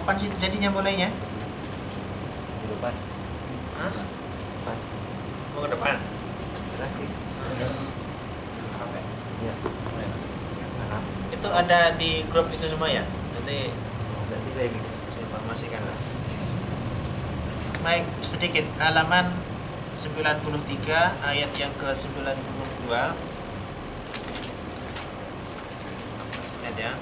Kapan sih jadinya mulainya? Di depan. Hah? Pas. Mau ke depan? Serah sih. Iya. Sana. Itu ada di grup itu semua ya? Nanti Berarti saya bikin. saya informasikan lah. Baik, sedikit halaman 93 ayat yang ke-92. Lihat ya.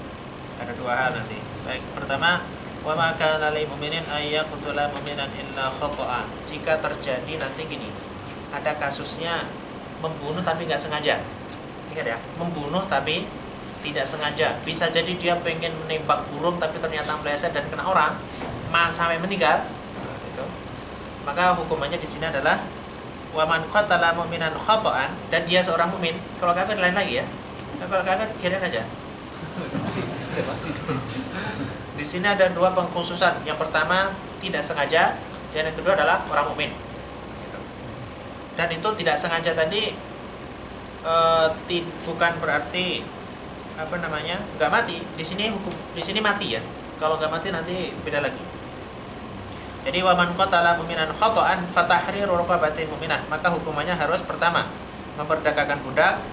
Ada dua hal nanti. Baik, pertama, wa ma kana lil mu'minin ay yaqtula mu'minan illa khata'a. Jika terjadi nanti gini. Ada kasusnya membunuh tapi nggak sengaja. Ingat ya, membunuh tapi tidak sengaja. Bisa jadi dia pengen menembak burung tapi ternyata meleset dan kena orang, sampai meninggal. Nah, itu. Maka hukumannya di sini adalah wa man qatala mu'minan khata'an, dan dia seorang mukmin. Kalau kafir lain lagi ya. Nah, kalau kafir kirain aja. Di sini ada dua pengkhususan. Yang pertama tidak sengaja, dan yang kedua adalah orang mukmin. Gitu. Dan itu tidak sengaja tadi bukan berarti apa namanya nggak mati. Di sini mati ya. Kalau nggak mati nanti beda lagi. Jadi wa man qatala mu'minan khata'an fatahriru raqabatin mu'minah, maka hukumannya harus pertama memperdagangkan budak,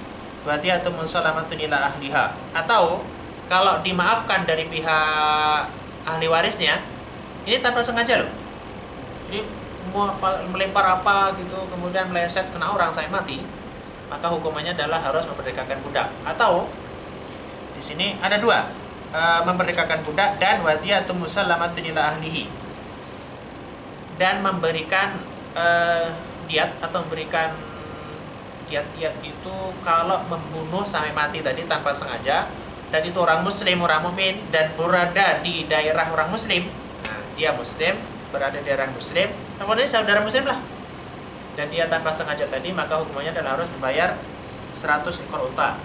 berarti atau musallamatun ila ahliha, atau kalau dimaafkan dari pihak ahli warisnya, ini tanpa sengaja loh. Jadi mau melempar apa gitu, kemudian meleset kena orang sampai mati, maka hukumannya adalah harus memperdagangkan budak. Atau di sini ada dua, memperdagangkan budak dan wadiyatun musallamatun ila ahlihi, dan memberikan diat atau memberikan diat itu kalau membunuh sampai mati tadi tanpa sengaja, dan itu orang muslim, orang mukmin, dan berada di daerah orang muslim. Nah, dia muslim, berada di daerah muslim, kemudian saudara muslim lah, dan dia tanpa sengaja tadi, maka hukumannya adalah harus membayar 100 ekor unta.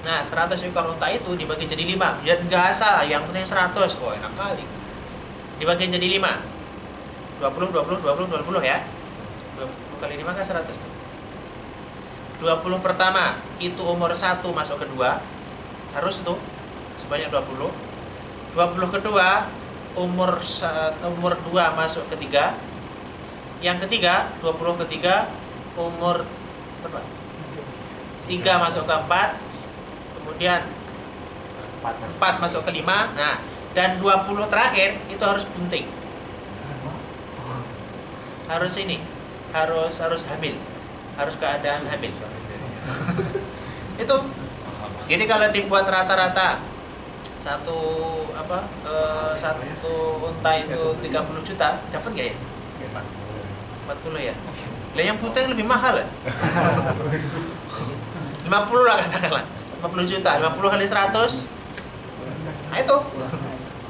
Nah, 100 ekor unta itu dibagi jadi 5. Ya nggak asal, yang penting 100. Oh, enak kali. Dibagi jadi 5. 20 ya. 20 kali 5 kan 100 tuh. 20 pertama itu umur 1 masuk ke 2, harus tuh sebanyak 20. 20 kedua umur 2 masuk ke 3. Yang ketiga 20 ketiga umur berapa? 3 masuk ke 4. Kemudian 4 masuk ke 5. Nah, dan 20 terakhir itu harus bunting. Harus hamil. Harus keadaan hamil. Itu. Jadi kalau dibuat rata-rata satu unta itu 30 juta, dapat nggak ya? 40 ya. Lah yang putih lebih mahal ya. 50 lah katakanlah. 50 juta, 50 kali 100. Nah itu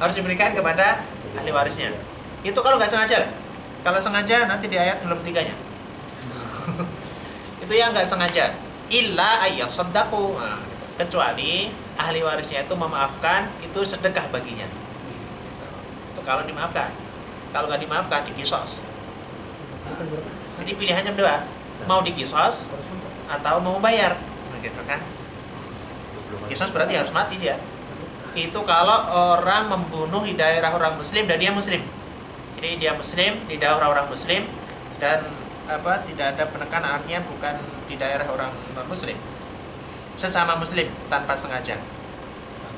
harus diberikan kepada ahli warisnya. Itu kalau nggak sengaja lah. Kalau sengaja nanti di ayat sebelum 3-nya. Itu yang nggak sengaja. Illa ayyasaddaqu. Nah, kecuali ahli warisnya itu memaafkan, itu sedekah baginya. Itu kalau dimaafkan. Kalau nggak dimaafkan dikisos. Jadi pilihannya dua, mau dikisos atau mau bayar. Nah, gitu kan? Kisos berarti harus mati dia. Itu kalau orang membunuh di daerah orang muslim dan dia muslim. Jadi dia muslim di daerah orang muslim dan tidak ada penekanan, artinya bukan di daerah orang non muslim. Sesama muslim tanpa sengaja.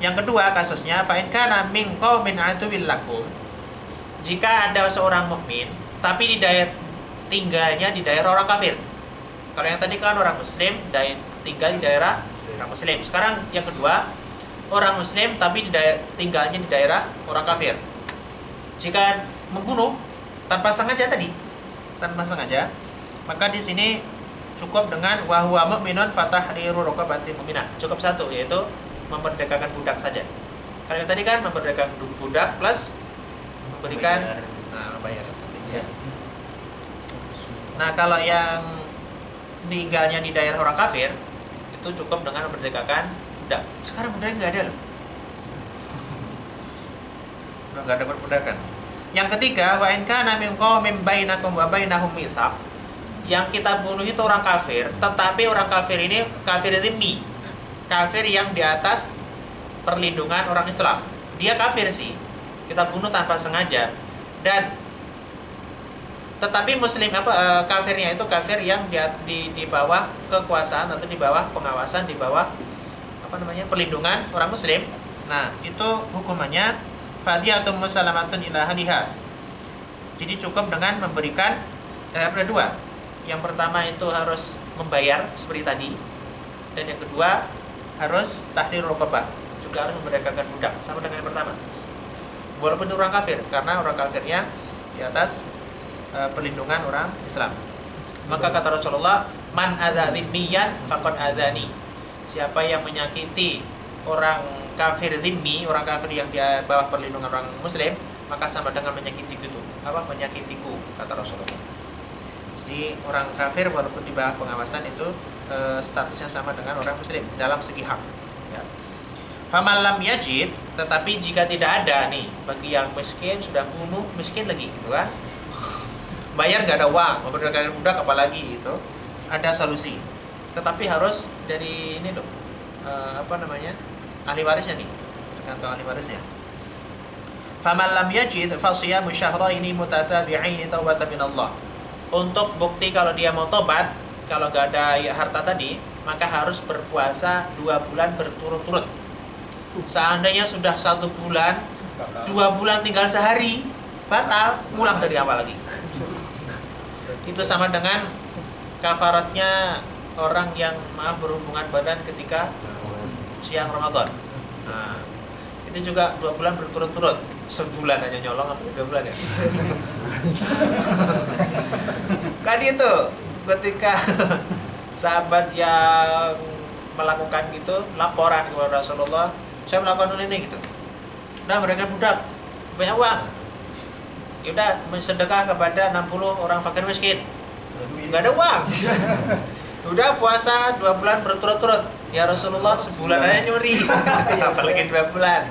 Yang kedua kasusnya fa in kana min qaumin aduwwil lakum. Jika ada seorang mukmin tapi tinggalnya di daerah orang kafir. Kalau yang tadi kan orang muslim tinggal di daerah orang muslim. Sekarang yang kedua, orang muslim tapi tinggalnya di daerah orang kafir. Jika membunuh tanpa sengaja maka di sini cukup dengan wa huwa mu'minun fatahriru raqabatin mu'minah. Cukup satu, yaitu memperdagangkan budak saja. Kalau yang tadi kan memperdagangkan budak plus memberikan bayar. Ya. Nah, kalau yang tinggalnya di daerah orang kafir itu cukup dengan memperdagangkan budak. Sekarang budak nggak ada loh. Udah nggak ada perbudakan. Yang ketiga, wa in kana min qaumin bainakum wa bainahum mitsaq. Yang kita bunuh itu orang kafir, tetapi orang kafir ini kafir dhimmi. Kafir yang di atas perlindungan orang Islam. Dia kafir sih, kita bunuh tanpa sengaja, dan tetapi muslim kafirnya itu kafir yang di bawah kekuasaan atau di bawah pengawasan, di bawah perlindungan orang muslim. Nah, itu hukumannya fadiyatun musalamatun ila ahliha. Jadi cukup dengan memberikan ada dua. Yang pertama itu harus membayar seperti tadi, dan yang kedua harus tahrir raqabah, juga harus memerdekakan budak, sama dengan yang pertama. Walaupun itu orang kafir, karena orang kafirnya di atas perlindungan orang Islam. Maka kata Rasulullah, man adza dzimmiyan faqad adzani. Siapa yang menyakiti orang kafir dzimmi, orang kafir yang di bawah perlindungan orang muslim, maka sama dengan menyakitiku itu. Menyakitiku, kata Rasulullah. Jadi orang kafir walaupun di bawah pengawasan itu statusnya sama dengan orang muslim dalam segi hak, ya. Faman lam yajid, tetapi jika tidak ada nih, bagi yang miskin, sudah bunuh miskin lagi gitu kan, bayar gak ada uang, memerdekakan budak apalagi gitu, ada solusi. Tetapi harus dari ini loh, ahli warisnya nih, tergantung ahli warisnya. Faman lam yajid fasiyamu syahraini mutatabi'aini taubatan minallah. Untuk bukti kalau dia mau tobat, kalau gak ada harta tadi, maka harus berpuasa 2 bulan berturut-turut. Seandainya sudah 1 bulan, 2 bulan tinggal sehari, batal, pulang dari awal lagi. Itu sama dengan kafaratnya orang yang berhubungan badan ketika siang Ramadan. Nah, itu juga 2 bulan berturut-turut. Sebulan aja nyolong, apa 2 bulan ya? Kan itu ketika sahabat yang melakukan gitu laporan kepada Rasulullah, saya melakukan ini gitu. Udah mereka budak, banyak uang. Ya udah mensedekah kepada 60 orang fakir miskin. Enggak ada uang. Udah puasa 2 bulan berturut-turut. Ya Rasulullah, sebulan aja nyuri. Apalagi 2 bulan.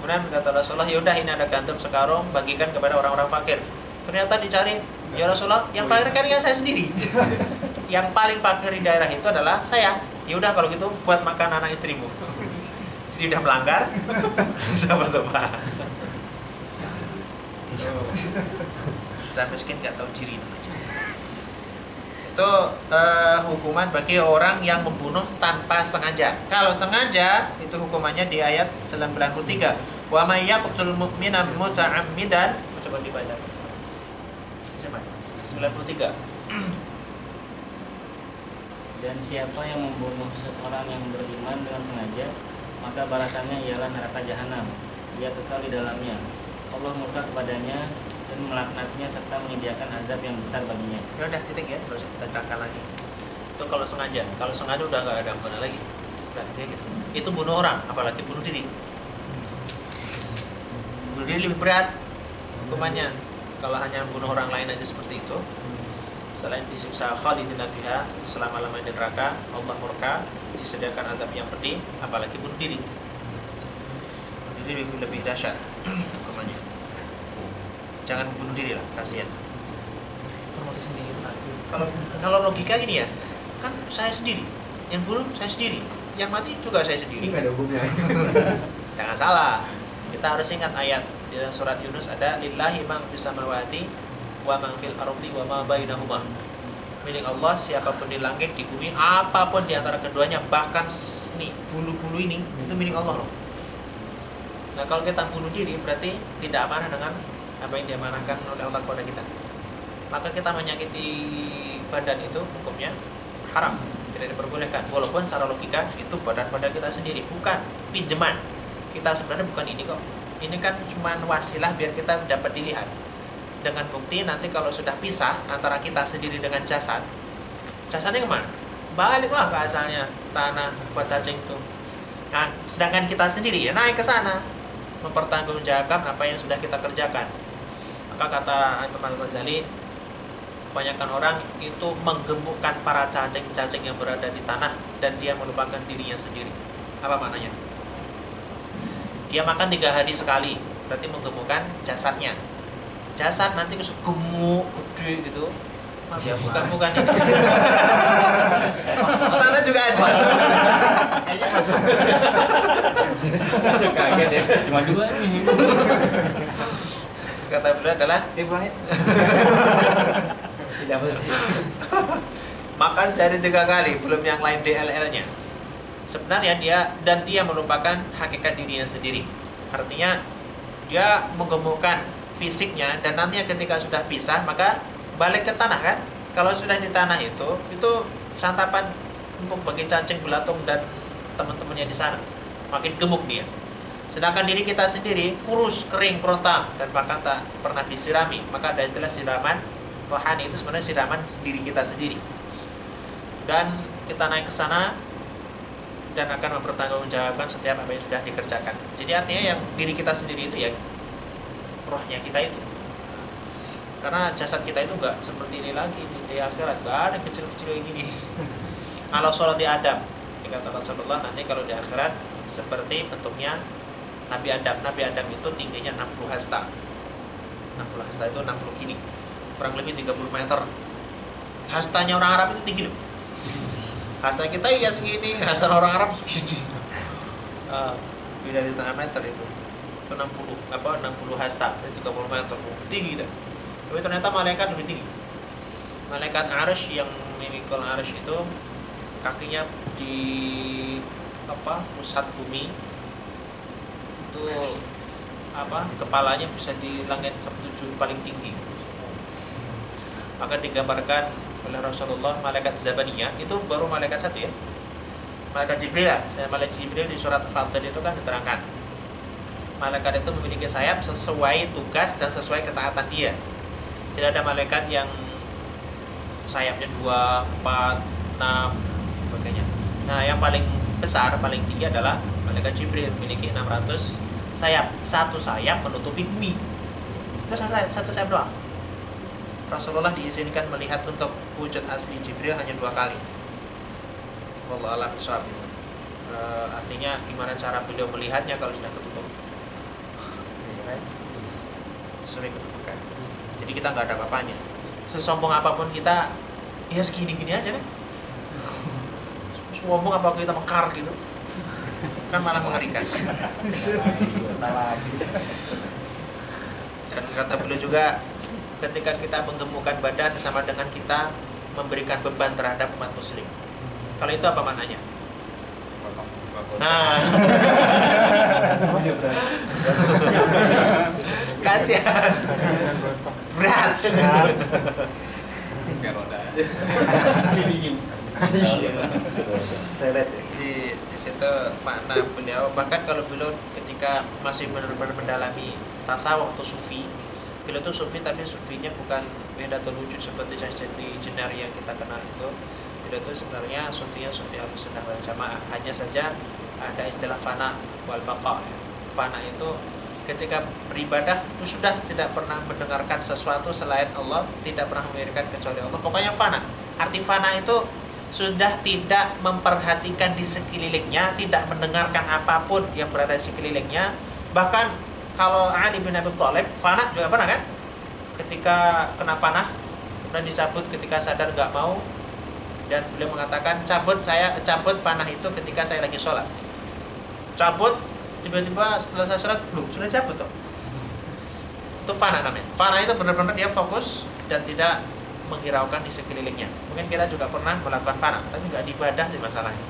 Kemudian kata Rasulullah, ya udah ini ada gandum sekarung, bagikan kepada orang-orang fakir. Ternyata dicari, ya Rasulullah, yang fakir kan ya saya sendiri. Yang paling fakir di daerah itu adalah saya. Ya udah kalau gitu buat makan anak istrimu. Jadi udah melanggar. Sama tuh Pak. Sudah miskin gak tahu diri. Itu hukuman bagi orang yang membunuh tanpa sengaja. Kalau sengaja itu hukumannya di ayat 93. Wa may yaqtul mu'mina muta'ammidan, coba dibaca. 93. Dan siapa yang membunuh seorang yang beriman dengan sengaja, maka balasannya ialah neraka jahanam. Dia kekal di dalamnya. Allah murka kepadanya dan melaknatnya serta menyediakan azab yang besar baginya. Ya udah titik ya, harus kita terangkan lagi. Itu kalau sengaja. Kalau sengaja udah nggak ada ampunan lagi. Udah kayak gitu. Itu bunuh orang, apalagi bunuh diri. Bunuh diri lebih berat hukumannya. Kalau hanya bunuh orang lain aja seperti itu, selain disiksa khalidina fiha selama-lamanya di neraka, Allah murka, disediakan azab yang pedih, apalagi bunuh diri. Bunuh diri lebih dahsyat hukumannya. Jangan bunuh diri lah, kasihan. Kalau logika gini ya, kan saya sendiri, yang bunuh saya sendiri, yang mati juga saya sendiri. Ini nggak ada hukumnya. Jangan salah. Kita harus ingat ayat di dalam surat Yunus ada lillahi man fis samawati wa man fil ardi wa ma bainahuma. Milik Allah siapapun di langit, di bumi, apapun di antara keduanya, bahkan nih bulu-bulu ini itu milik Allah loh. Nah, kalau kita bunuh diri berarti tidak amanah dengan apa yang diamanahkan oleh Allah kepada kita. Maka kita menyakiti badan itu hukumnya haram, tidak diperbolehkan. Walaupun secara logika itu badan kita sendiri, bukan pinjaman. Kita sebenarnya bukan ini kok. Ini kan cuma wasilah biar kita dapat dilihat. Dengan bukti nanti kalau sudah pisah antara kita sendiri dengan jasad, jasadnya kemana? Baliklah ke asalnya, tanah buat cacing itu. Nah, sedangkan kita sendiri ya naik ke sana, mempertanggungjawabkan apa yang sudah kita kerjakan. Maka kata Imam Al-Ghazali, kebanyakan orang itu menggemukkan para cacing-cacing yang berada di tanah dan dia melupakan dirinya sendiri. Apa maknanya? Dia makan 3 hari sekali, berarti menggemukkan jasadnya. Jasad nanti gemuk, gede gitu, Maaf ya, bukan ini. Sana juga ada. Kayaknya masuk kaget ya. Cuma dua nih. Kata beliau adalah Baik. Tidak mesti. makan sehari 3 kali, belum yang lain DLL-nya. Sebenarnya dia melupakan hakikat dirinya sendiri. Artinya dia menggemukkan fisiknya dan nantinya ketika sudah pisah maka balik ke tanah kan. Kalau sudah di tanah itu santapan untuk bagi cacing belatung dan teman-temannya di sana. Makin gemuk dia. Sedangkan diri kita sendiri kurus, kering, kerontang dan bahkan tak pernah disirami. Maka ada istilah siraman rohani, itu sebenarnya siraman diri kita sendiri. Dan kita naik ke sana dan akan mempertanggungjawabkan setiap apa yang sudah dikerjakan. Jadi artinya yang diri kita sendiri itu ya rohnya kita itu. Karena jasad kita itu enggak seperti ini lagi di akhirat, enggak ada kecil-kecil kayak gini. Kalau sholat di Adam, kata Rasulullah nanti kalau di akhirat seperti bentuknya Nabi Adam. Nabi Adam itu tingginya 60 hasta. 60 hasta itu 60 kili. Kurang lebih 30 meter. Hastanya orang Arab itu tinggi loh. Hasta kita ya segini, hasta orang Arab segini. Beda dari setengah meter itu 60 hasta, 30 meter, tinggi dah. Tapi ternyata malaikat lebih tinggi. Malaikat Arsy yang memikul Arsy itu kakinya di pusat bumi itu kepalanya bisa di langit 7 paling tinggi. Maka digambarkan oleh Rasulullah malaikat Zabaniyah itu baru malaikat satu ya. Malaikat Jibril lah. Malaikat Jibril di surat Fatir itu kan diterangkan. Malaikat itu memiliki sayap sesuai tugas dan sesuai ketaatan dia. Tidak ada malaikat yang sayapnya 2, 4, 6 sebagainya. Nah, yang paling besar, paling tinggi adalah malaikat Jibril memiliki 600 sayap. Satu sayap menutupi bumi. Itu satu sayap doang. Rasulullah diizinkan melihat bentuk wujud asli Jibril hanya 2 kali. Wallahu a'lam bishawab itu. Artinya gimana cara beliau melihatnya kalau sudah ketutup? Sulit ketutupan. Jadi kita nggak ada apa-apanya. Sesombong apapun kita, ya segini-gini aja kan. Ngomong apa kita mekar gitu, kan malah mengerikan. Dan kata beliau juga, ketika kita menggemukkan badan sama dengan kita memberikan beban terhadap umat muslim. Kalau itu apa maknanya? Nah, kasihan, berat. Kayak roda aja. Di situ makna beliau. Bahkan kalau beliau ketika masih benar-benar mendalami tasawuf atau sufi, beliau itu sufi tapi sufinya bukan wahdatul wujud seperti jadi jenar yang kita kenal itu. Beliau itu sebenarnya sufi Ahlussunnah wal Jamaah. Hanya saja ada istilah fana wal baqa. Fana itu ketika beribadah itu sudah tidak pernah mendengarkan sesuatu selain Allah, tidak pernah memikirkan kecuali Allah. Pokoknya fana. Arti fana itu sudah tidak memperhatikan di sekelilingnya, tidak mendengarkan apapun yang berada di sekelilingnya. Bahkan kalau Ali bin Abi Thalib fana juga pernah kan? Ketika kena panah kemudian dicabut ketika sadar nggak mau, dan beliau mengatakan cabut panah itu ketika saya lagi sholat. Cabut tiba-tiba selesai sholat belum sudah cabut tuh. Itu fana namanya. Fana itu benar-benar dia fokus dan tidak menghiraukan di sekelilingnya. Mungkin kita juga pernah melakukan fana, tapi nggak di ibadah sih masalahnya.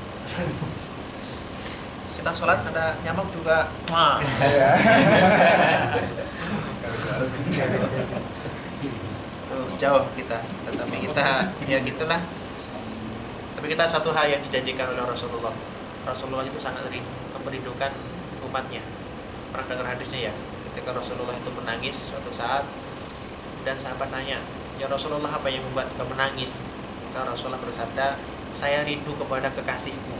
Kita sholat ada nyamuk juga. Wah. Tuh, jauh kita, tetapi kita ya gitulah. Tapi kita satu hal yang dijanjikan oleh Rasulullah. Rasulullah itu sangat merindukan umatnya. Pernah dengar hadisnya ya? Ketika Rasulullah itu menangis suatu saat dan sahabat nanya, "Ya Rasulullah, apa yang membuat kau menangis?" Maka Rasulullah bersabda, "Saya rindu kepada kekasihku."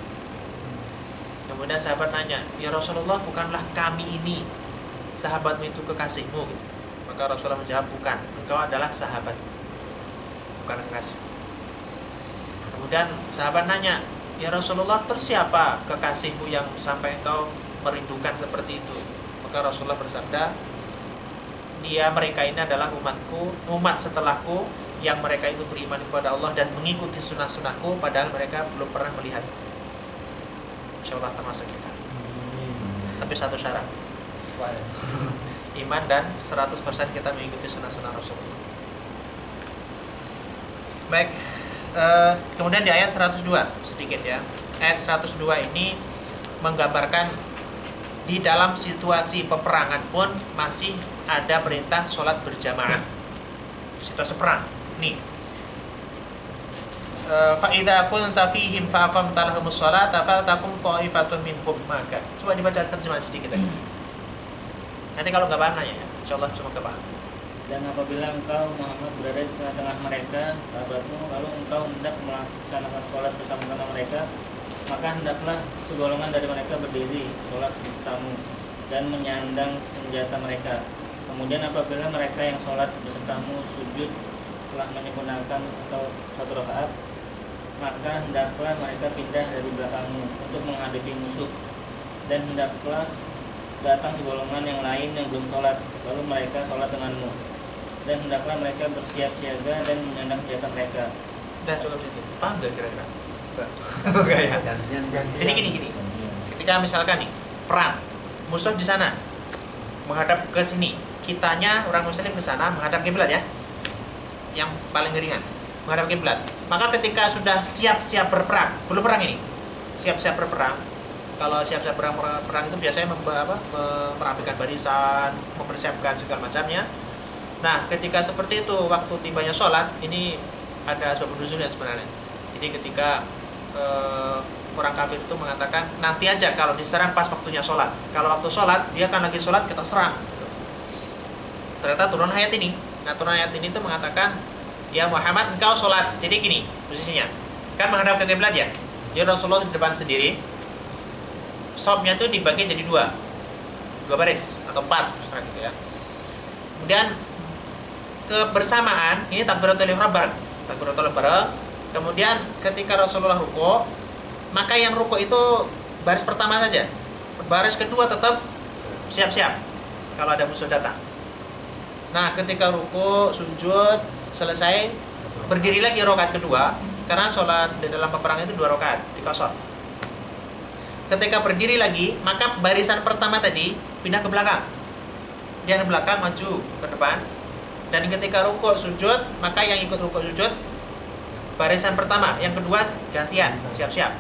Kemudian sahabat nanya, "Ya Rasulullah, bukanlah kami ini sahabatmu itu kekasihmu?" Gitu. Maka Rasulullah menjawab, "Bukan, engkau adalah sahabat, bukan kekasih." Kemudian sahabat nanya, "Ya Rasulullah, terus siapa kekasihmu yang sampai engkau merindukan seperti itu?" Maka Rasulullah bersabda, mereka ini adalah umatku, umat setelahku yang mereka itu beriman kepada Allah dan mengikuti sunnah-sunnahku padahal mereka belum pernah melihat. Insyaallah termasuk kita. Tapi satu syarat, iman dan 100% kita mengikuti sunnah-sunnah Rasulullah. Baik, kemudian di ayat 102 sedikit ya. Ayat 102 ini menggambarkan di dalam situasi peperangan pun masih ada perintah sholat berjamaah. Situasi perang. Nih. Fa idza kunta fihim fa aqamta lahumus sholata faltakum ta'ifatun minhum maka. Coba dibaca terjemahan sedikit lagi. Nanti kalau enggak paham nanya ya. Insyaallah semoga paham. Dan apabila engkau Muhammad berada di tengah-tengah mereka, sahabatmu, lalu engkau hendak melaksanakan sholat bersama-sama mereka, maka hendaklah segolongan dari mereka berdiri sholat besertamu dan menyandang senjata mereka. Kemudian apabila mereka yang sholat besertamu sujud telah menyempurnakan atau satu rakaat, maka hendaklah mereka pindah dari belakangmu untuk menghadapi musuh, dan hendaklah datang segolongan yang lain yang belum sholat, lalu mereka sholat denganmu, dan hendaklah mereka bersiap siaga dan menyandang senjata mereka. Udah cukup sedikit. Paham gak kira-kira? Enggak ya. Jadi gini. Ketika misalkan nih perang, musuh di sana menghadap ke sini, kitanya orang muslim ke sana menghadap kiblat ya. Yang paling ringan, menghadap kiblat. Maka ketika sudah siap-siap berperang, belum perang ini. Siap-siap berperang. Kalau siap-siap perang itu biasanya merapikan barisan, mempersiapkan segala macamnya. Nah, ketika seperti itu waktu tibanya sholat, ini ada sebab nuzulnya sebenarnya. Jadi ketika orang kafir itu mengatakan nanti aja kalau diserang pas waktunya sholat. Kalau waktu sholat dia kan lagi sholat kita serang. Gitu. Ternyata turun ayat ini. Nah turun ayat ini tuh mengatakan ya Muhammad engkau sholat. Jadi gini posisinya. Kan menghadap ke kiblat ya. Jadi Rasulullah di depan sendiri. Shopnya tuh dibagi jadi dua baris atau 4 gitu ya. Kemudian kebersamaan ini takbiratul ihram bareng. Takbiratul ihram. Kemudian ketika Rasulullah ruku, maka yang ruku itu baris pertama saja. Baris kedua tetap siap-siap kalau ada musuh datang. Nah, ketika ruku, sujud, selesai, berdiri lagi rakaat kedua, karena sholat di dalam peperangan itu 2 rakaat, dikosor. Ketika berdiri lagi, maka barisan pertama tadi pindah ke belakang. Dia ke belakang, maju ke depan. Dan ketika ruku, sujud, maka yang ikut ruku, sujud, barisan pertama, yang kedua gantian, siap-siap.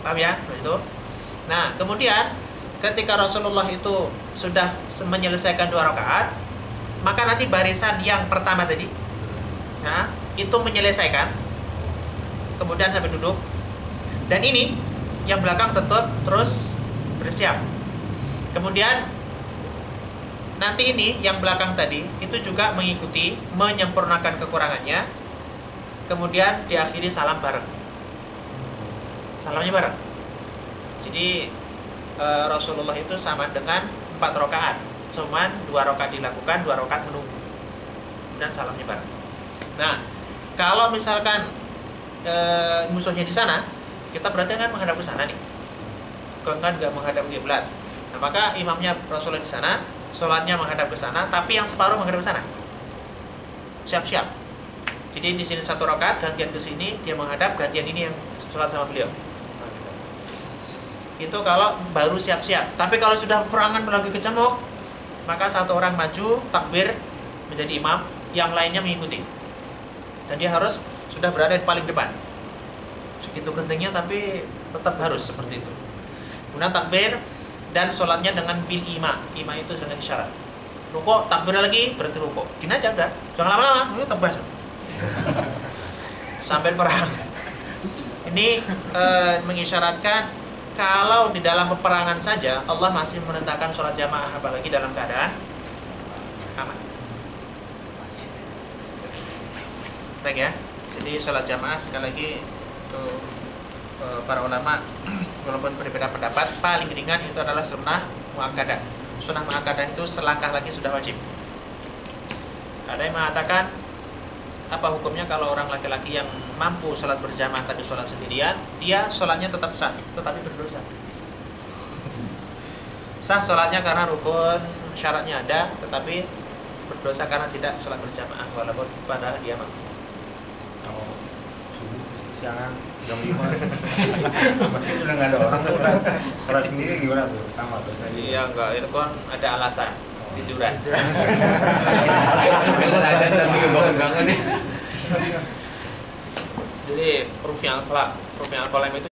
Paham ya? Itu. Nah, kemudian ketika Rasulullah itu sudah menyelesaikan 2 rakaat, maka nanti barisan yang pertama tadi, nah, itu menyelesaikan, kemudian sampai duduk. Dan ini yang belakang tetap terus bersiap. Kemudian nanti ini yang belakang tadi itu juga mengikuti, menyempurnakan kekurangannya. Kemudian diakhiri salam bareng. Salamnya bareng. Jadi Rasulullah itu sama dengan 4 rakaat. Cuman 2 rakaat dilakukan, 2 rakaat menunggu. Dan salamnya bareng. Nah, kalau misalkan musuhnya di sana, kita berarti kan menghadap ke sana nih. Kan nggak menghadap ke kiblat. Nah, maka imamnya Rasulullah di sana, sholatnya menghadap ke sana, tapi yang separuh menghadap ke sana. Siap-siap. Jadi di sini 1 rakaat, gantian ke sini, dia menghadap, gantian ini yang sholat sama beliau. Nah, gitu. Itu kalau baru siap-siap. Tapi kalau sudah perangan lagi kecemuk, maka 1 orang maju, takbir, menjadi imam, yang lainnya mengikuti. Dan dia harus sudah berada di paling depan. Segitu gentingnya, tapi tetap harus seperti itu. Kemudian takbir, dan sholatnya dengan bil ima. Ima itu dengan isyarat. Ruko, takbir lagi, berarti ruko. Gini aja udah. Jangan lama-lama, ini tebas. Sampai perang. Ini mengisyaratkan kalau di dalam peperangan saja Allah masih menentangkan sholat jamaah, apalagi dalam keadaan aman. Baik ya. Jadi sholat jamaah sekali lagi untuk para ulama walaupun berbeda pendapat, paling ringan itu adalah sunnah muakkadah. Sunnah muakkadah itu selangkah lagi sudah wajib. Ada yang mengatakan apa hukumnya kalau orang laki-laki yang mampu sholat berjamaah tadi sholat sendirian, dia sholatnya tetap sah, tetapi berdosa. Sah sholatnya karena rukun syaratnya ada, tetapi berdosa karena tidak sholat berjamaah walaupun padahal dia mampu. Kalau subuh siangan jam 5 masjid udah nggak ada orang tuh udah sholat sendiri gimana tuh, sama tuh saya juga. Iya enggak, itu kan ada alasan tiduran. Ada tapi bangun bangun nih. Jadi Rufi al-Qalam itu